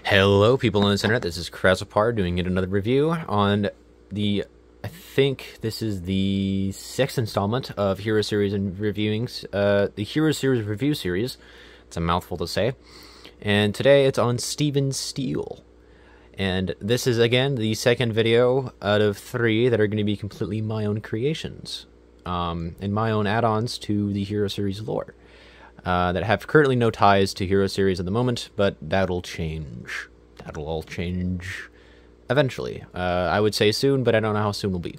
Hello, people on this internet. This is Krasopar doing yet another review on the. I think this is the sixth installment of Hero Series and Reviewings. The Hero Series review series. It's a mouthful to say. And today it's on Steven Steele. And this is again the second video out of three that are going to be completely my own creations, and my own add-ons to the Hero Series lore. That have currently no ties to Hero Series at the moment, but that'll change. That'll all change eventually. I would say soon, but I don't know how soon will be,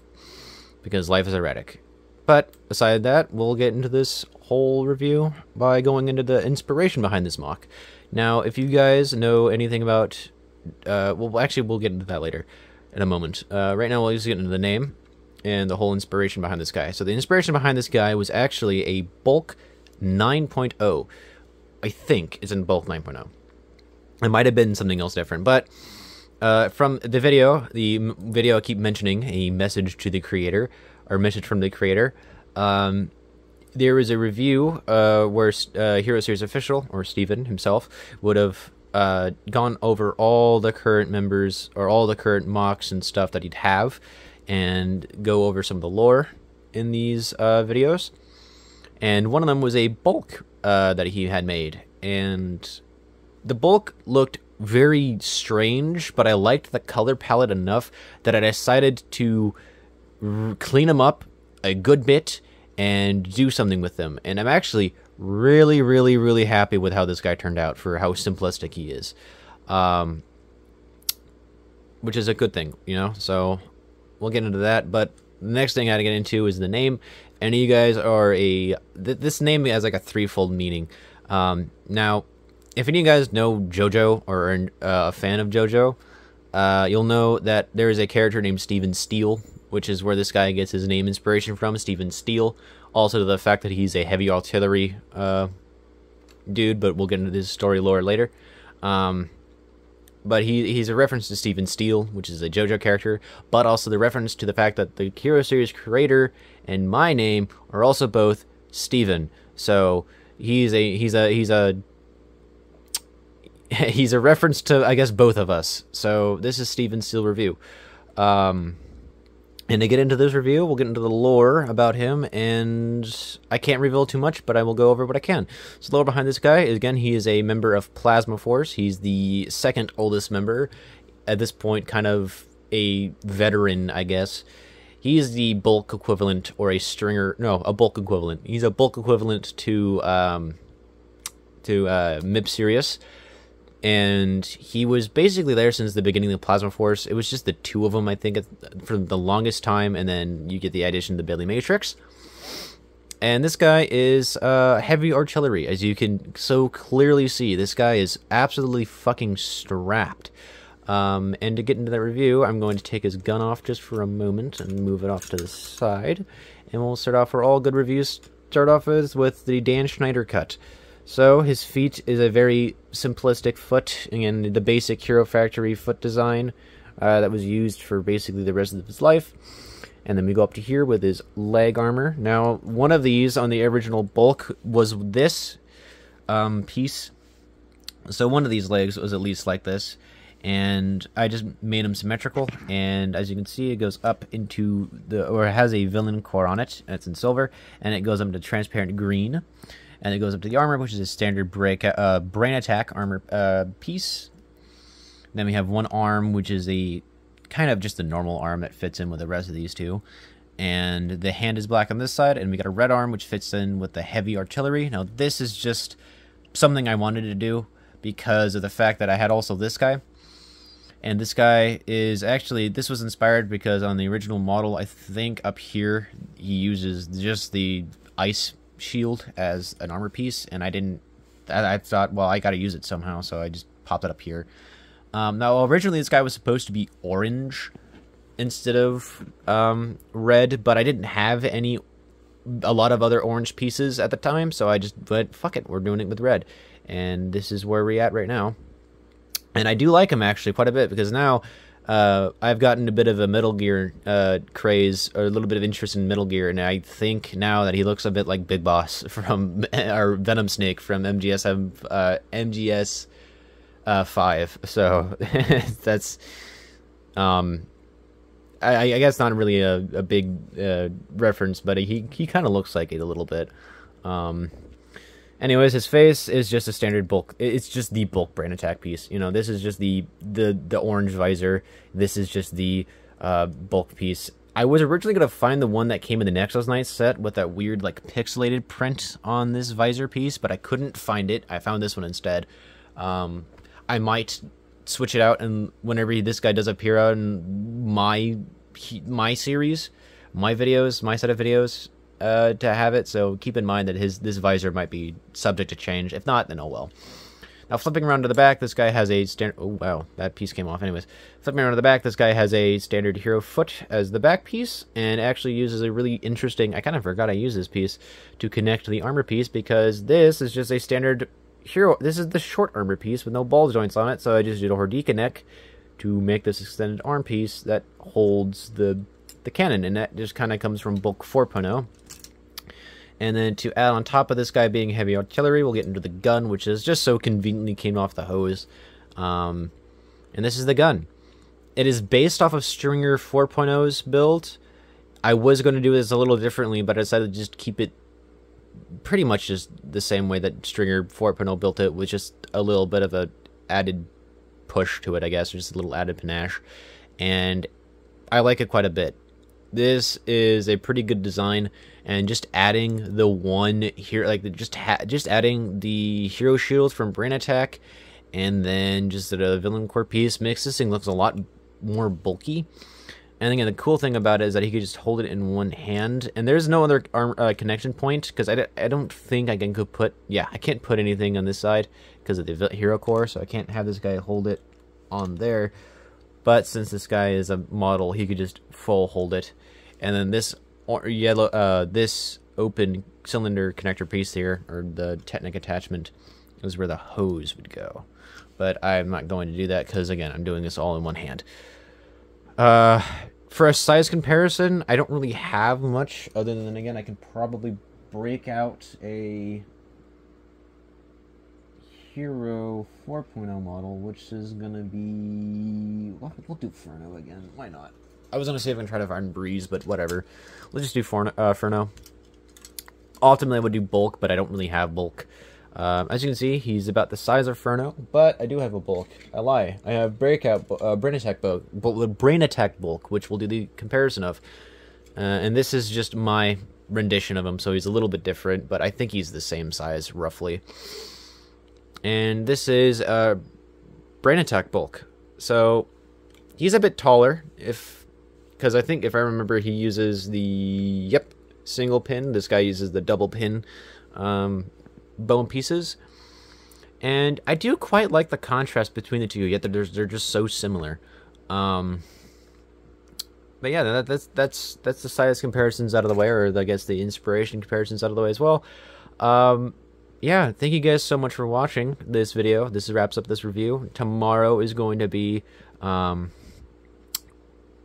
because life is erratic. But aside that, we'll get into this whole review by going into the inspiration behind this MOC. Now, if you guys know anything about... well, actually, we'll get into that later in a moment. Right now, we'll just get into the name and the whole inspiration behind this guy. So the inspiration behind this guy was actually a bulk 9.0. I think it's in bulk 9.0. It might have been something else different, but from the video I keep mentioning a message to the creator, or message from the creator. There was a review where Hero Series official, or Steven himself, would have gone over all the current members, or all the current MOCs and stuff that he'd have, and go over some of the lore in these videos. And one of them was a bulk that he had made, and the bulk looked very strange, but I liked the color palette enough that I decided to clean them up a good bit and do something with them. And I'm actually really happy with how this guy turned out for how simplistic he is, which is a good thing, you know. So we'll get into that, but the next thing I had to get into is the name. Any of you guys are this name has like a threefold meaning. Now, if any of you guys know JoJo or are a fan of JoJo, you'll know that there is a character named Steven Steele, which is where this guy gets his name inspiration from, Steven Steele. Also to the fact that he's a heavy artillery dude, but we'll get into this story lore later. But he's a reference to Steven Steele, which is a JoJo character, but also the reference to the fact that the Hero Series creator and my name are also both Steven. So he's a reference to, I guess, both of us. So this is Steven Steele review. And to get into this review, we'll get into the lore about him, and I can't reveal too much, but I will go over what I can. So the lore behind this guy is, again, he is a member of Plasma Force. He's the second oldest member. At this point, kind of a veteran, I guess. He's the bulk equivalent, or a stringer... No, a bulk equivalent. He's a bulk equivalent to Mib Sirius. And he was basically there since the beginning of the Plasma Force. It was just the two of them, I think, for the longest time, and then you get the addition of the Billy Matrix. And this guy is heavy artillery, as you can so clearly see. This guy is absolutely fucking strapped. And to get into that review, I'm going to take his gun off just for a moment and move it off to the side. And we'll start off, for all good reviews, start off with the Dan Schneider cut. So, his feet is a very simplistic foot, and the basic Hero Factory foot design that was used for basically the rest of his life. And then we go up to here with his leg armor. Now, one of these on the original bulk was this piece. So one of these legs was at least like this, and I just made him symmetrical. And as you can see, it goes up into or it has a villain core on it, and it's in silver, and it goes up to transparent green. And it goes up to the armor, which is a standard brain attack armor piece. Then we have one arm, which is a kind of just a normal arm that fits in with the rest of these two. And the hand is black on this side, and we got a red arm, which fits in with the heavy artillery. Now, this is just something I wanted to do because of the fact that I had also this guy. And this guy is actually, this was inspired because on the original model, I think up here, he uses just the ice shield as an armor piece, and I thought, well, I gotta use it somehow, so I just popped it up here. Now, originally this guy was supposed to be orange instead of red, but I didn't have a lot of other orange pieces at the time, so I just went, fuck it, we're doing it with red. And this is where we're at right now. And I do like him, actually, quite a bit, because now I've gotten a bit of a Metal Gear craze, or a little bit of interest in Metal Gear, and I think now that he looks a bit like Big Boss from, or Venom Snake from MGS 5. So that's I guess not really a big reference, but he kind of looks like it a little bit. Anyways, his face is just a standard bulk. It's just the bulk brain attack piece. You know, this is just the orange visor. This is just the bulk piece. I was originally going to find the one that came in the Nexus Knights set with that weird, like, pixelated print on this visor piece, but I couldn't find it. I found this one instead. I might switch it out, and whenever this guy does appear out in my series, my videos, my set of videos, to have it, so keep in mind that this visor might be subject to change. If not, then oh well. Now, flipping around to the back, this guy has a standard... Oh, wow, that piece came off. Anyways, flipping around to the back, this guy has a standard hero foot as the back piece, and actually uses a really interesting... I kind of forgot I used this piece to connect to the armor piece, because this is just a standard hero... This is the short armor piece with no ball joints on it, so I just did a Hordika neck to make this extended arm piece that holds the cannon, and that just kind of comes from Bulk 4.0. And then to add on top of this guy being heavy artillery, we'll get into the gun, which is just so conveniently came off the hose. And this is the gun. It is based off of Stringer 4.0's build. I was going to do this a little differently, but I decided to just keep it pretty much just the same way that Stringer 4.0 built it, with just a little bit of a added push to it, I guess, or just a little added panache. And I like it quite a bit. This is a pretty good design, and just adding the one here, like just adding the hero shield from Brain Attack, and then just the villain core piece makes this thing looks a lot more bulky. And again, the cool thing about it is that he could just hold it in one hand, and there's no other connection point, because I don't think I can put, yeah, I can't put anything on this side because of the hero core, so I can't have this guy hold it on there. But since this guy is a model, he could just full hold it. And then this this open cylinder connector piece here, or the Technic attachment, is where the hose would go. But I'm not going to do that because, again, I'm doing this all in one hand. For a size comparison, I don't really have much, other than, again, I can probably break out a Hero 4.0 model, which is going to be... We'll do Furno again. Why not? I was going to see if I can try to find Breeze, but whatever. We'll just do Furno. Ultimately, I would do Bulk, but I don't really have Bulk. As you can see, he's about the size of Furno, but I do have a Bulk. I lie. I have Brain Attack Bulk, which we'll do the comparison of. And this is just my rendition of him, so he's a little bit different, but I think he's the same size, roughly. And this is Brain Attack Bulk. So he's a bit taller, because I think if I remember, he uses the single pin. This guy uses the double pin bone pieces, and I do quite like the contrast between the two. Yet they're just so similar. But yeah, that's the size comparisons out of the way, or I guess the inspiration comparisons out of the way as well. Yeah, thank you guys so much for watching this video. This wraps up this review. Tomorrow is going to be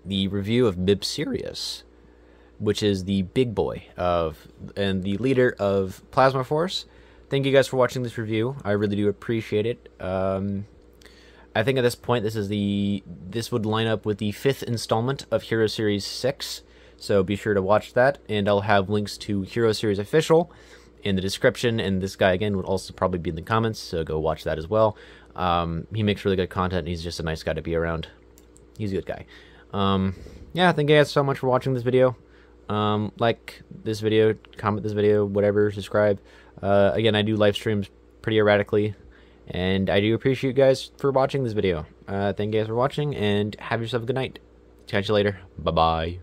the review of Mib Sirius, which is the big boy and the leader of Plasma Force. Thank you guys for watching this review. I really do appreciate it. I think at this point this would line up with the 5th installment of Hero Series 6. So be sure to watch that, and I'll have links to Hero Series Official in the description, and this guy again would also probably be in the comments, so go watch that as well. He makes really good content, and he's just a nice guy to be around. He's a good guy. Yeah, thank you guys so much for watching this video. Like this video, comment this video, whatever, subscribe. Again, I do live streams pretty erratically, and I do appreciate you guys for watching this video. Thank you guys for watching, and have yourself a good night. Catch you later. Bye-bye.